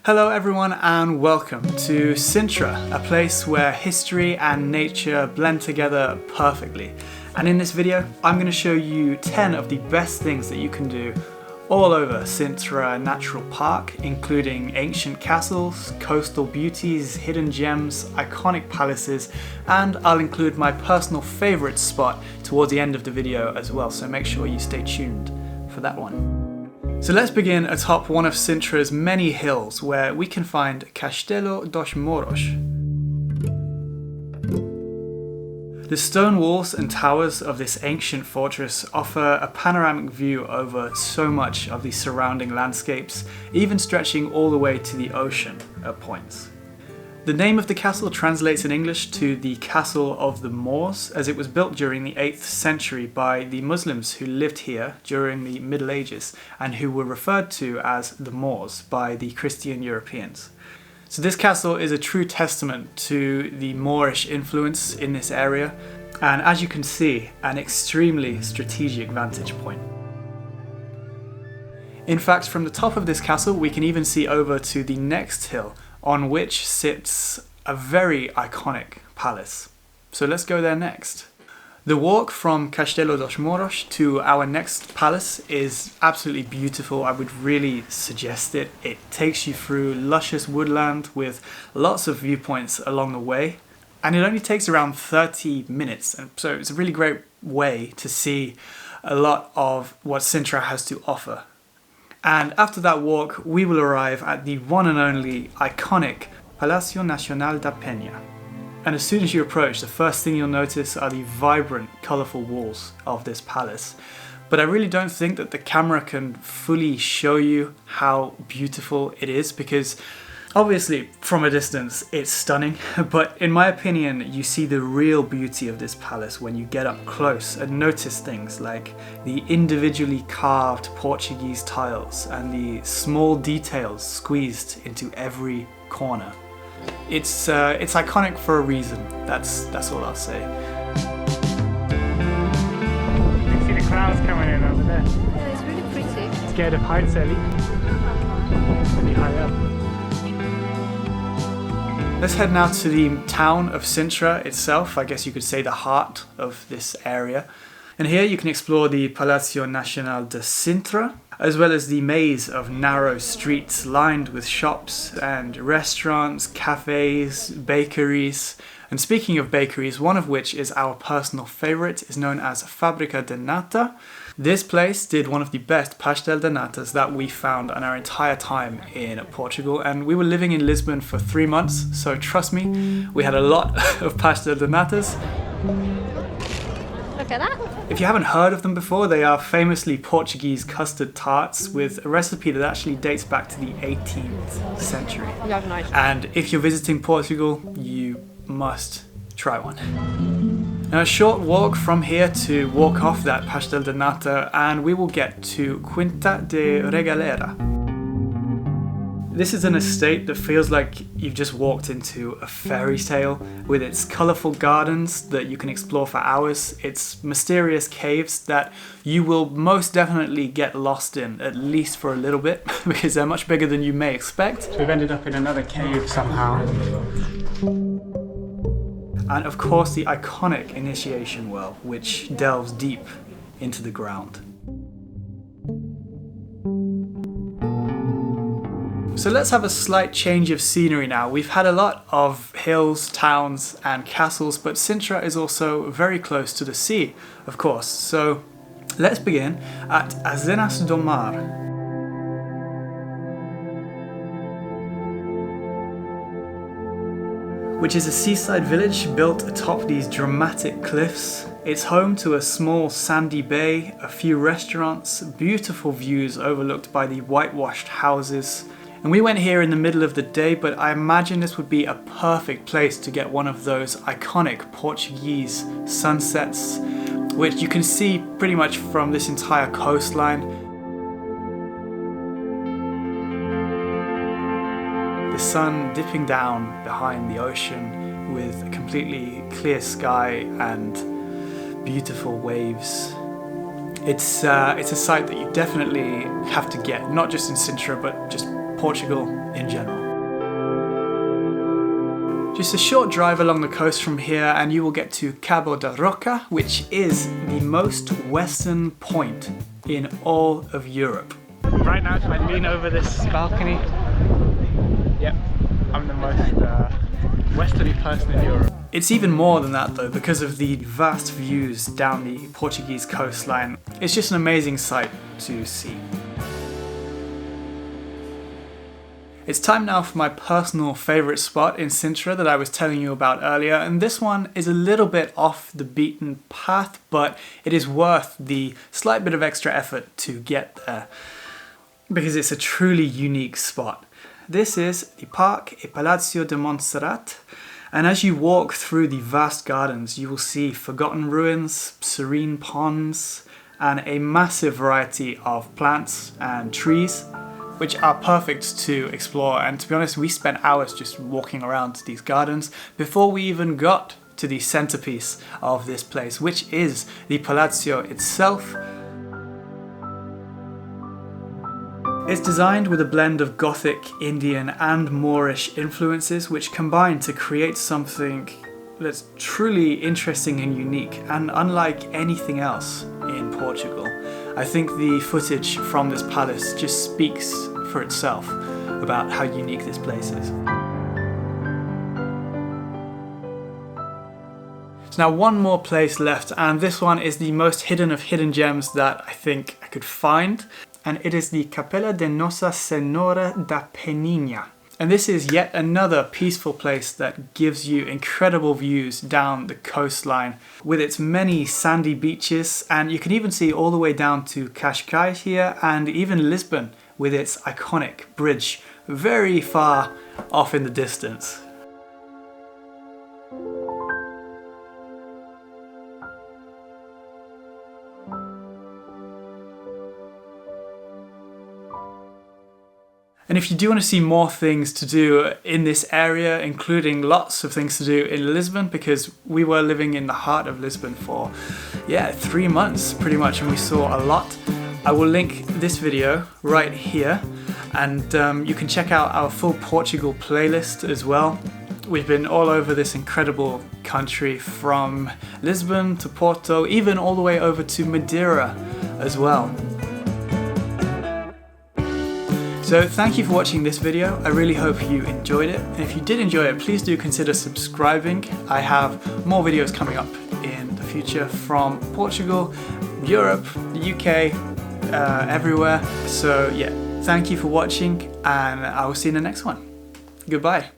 Hello everyone and welcome to Sintra, a place where history and nature blend together perfectly. And in this video, I'm going to show you 10 of the best things that you can do all over Sintra Natural Park, including ancient castles, coastal beauties, hidden gems, iconic palaces, and I'll include my personal favourite spot towards the end of the video as well, so make sure you stay tuned for that one. So let's begin atop one of Sintra's many hills where we can find Castelo dos Mouros. The stone walls and towers of this ancient fortress offer a panoramic view over so much of the surrounding landscapes, even stretching all the way to the ocean at points. The name of the castle translates in English to the Castle of the Moors, as it was built during the 8th century by the Muslims who lived here during the Middle Ages and who were referred to as the Moors by the Christian Europeans. So this castle is a true testament to the Moorish influence in this area, and as you can see, an extremely strategic vantage point. In fact, from the top of this castle we can even see over to the next hill, on which sits a very iconic palace. So let's go there next. The walk from Castelo dos Mouros to our next palace is absolutely beautiful. I would really suggest it. It takes you through luscious woodland with lots of viewpoints along the way, and it only takes around 30 minutes, and so it's a really great way to see a lot of what Sintra has to offer. And after that walk, we will arrive at the one and only iconic Palácio Nacional de Penha. And as soon as you approach, the first thing you'll notice are the vibrant, colourful walls of this palace. But I really don't think that the camera can fully show you how beautiful it is, because obviously from a distance it's stunning, but in my opinion you see the real beauty of this palace when you get up close and notice things like the individually carved Portuguese tiles and the small details squeezed into every corner. It's iconic for a reason, that's all I'll say. You can see the clouds coming in over there. Yeah, it's really pretty. Scared of heights, Ellie? Pretty high up. Let's head now to the town of Sintra itself, I guess you could say the heart of this area. And here you can explore the Palácio Nacional de Sintra, as well as the maze of narrow streets lined with shops and restaurants, cafes, bakeries. And speaking of bakeries, one of which is our personal favourite, is known as Fábrica de Nata. This place did one of the best pastel de natas that we found on our entire time in Portugal, and we were living in Lisbon for 3 months, so trust me, we had a lot of pastel de natas. Look at that. If you haven't heard of them before, they are famously Portuguese custard tarts with a recipe that actually dates back to the 18th century. You have nice. And if you're visiting Portugal, you must try one. Now, a short walk from here to walk off that pastel de nata and we will get to Quinta de Regaleira. This is an estate that feels like you've just walked into a fairy tale, with its colourful gardens that you can explore for hours, its mysterious caves that you will most definitely get lost in, at least for a little bit, because they're much bigger than you may expect. So we've ended up in another cave somehow. And of course the iconic initiation well, which delves deep into the ground. So let's have a slight change of scenery now. We've had a lot of hills, towns and castles, but Sintra is also very close to the sea, of course. So let's begin at Azenhas do Mar. Which is a seaside village built atop these dramatic cliffs. It's home to a small sandy bay, a few restaurants, beautiful views overlooked by the whitewashed houses. And we went here in the middle of the day, but I imagine this would be a perfect place to get one of those iconic Portuguese sunsets, which you can see pretty much from this entire coastline. The sun dipping down behind the ocean with a completely clear sky and beautiful waves. It's a sight that you definitely have to get, not just in Sintra, but just Portugal in general. Just a short drive along the coast from here and you will get to Cabo da Roca, which is the most western point in all of Europe. Right now, if I lean over this balcony, yep, I'm the most westerly person in Europe. It's even more than that though, because of the vast views down the Portuguese coastline. It's just an amazing sight to see. It's time now for my personal favourite spot in Sintra that I was telling you about earlier, and this one is a little bit off the beaten path, but it is worth the slight bit of extra effort to get there, because it's a truly unique spot. This is the Parque Palácio de Monserrate, and as you walk through the vast gardens, you will see forgotten ruins, serene ponds, and a massive variety of plants and trees, which are perfect to explore. And to be honest, we spent hours just walking around these gardens before we even got to the centerpiece of this place, which is the Palácio itself. It's designed with a blend of Gothic, Indian and Moorish influences, which combine to create something that's truly interesting and unique and unlike anything else in Portugal. I think the footage from this palace just speaks for itself about how unique this place is. So now one more place left, and this one is the most hidden of hidden gems that I think I could find, and it is the Capela de Nossa Senhora da Penha. And this is yet another peaceful place that gives you incredible views down the coastline with its many sandy beaches, and you can even see all the way down to Cascais here and even Lisbon with its iconic bridge very far off in the distance. And if you do want to see more things to do in this area, including lots of things to do in Lisbon, because we were living in the heart of Lisbon for, 3 months pretty much, and we saw a lot, I will link this video right here, and you can check out our full Portugal playlist as well. We've been all over this incredible country, from Lisbon to Porto, even all the way over to Madeira as well. So thank you for watching this video. I really hope you enjoyed it. And if you did enjoy it, please do consider subscribing. I have more videos coming up in the future from Portugal, Europe, the UK, everywhere. So yeah, thank you for watching, and I will see you in the next one. Goodbye.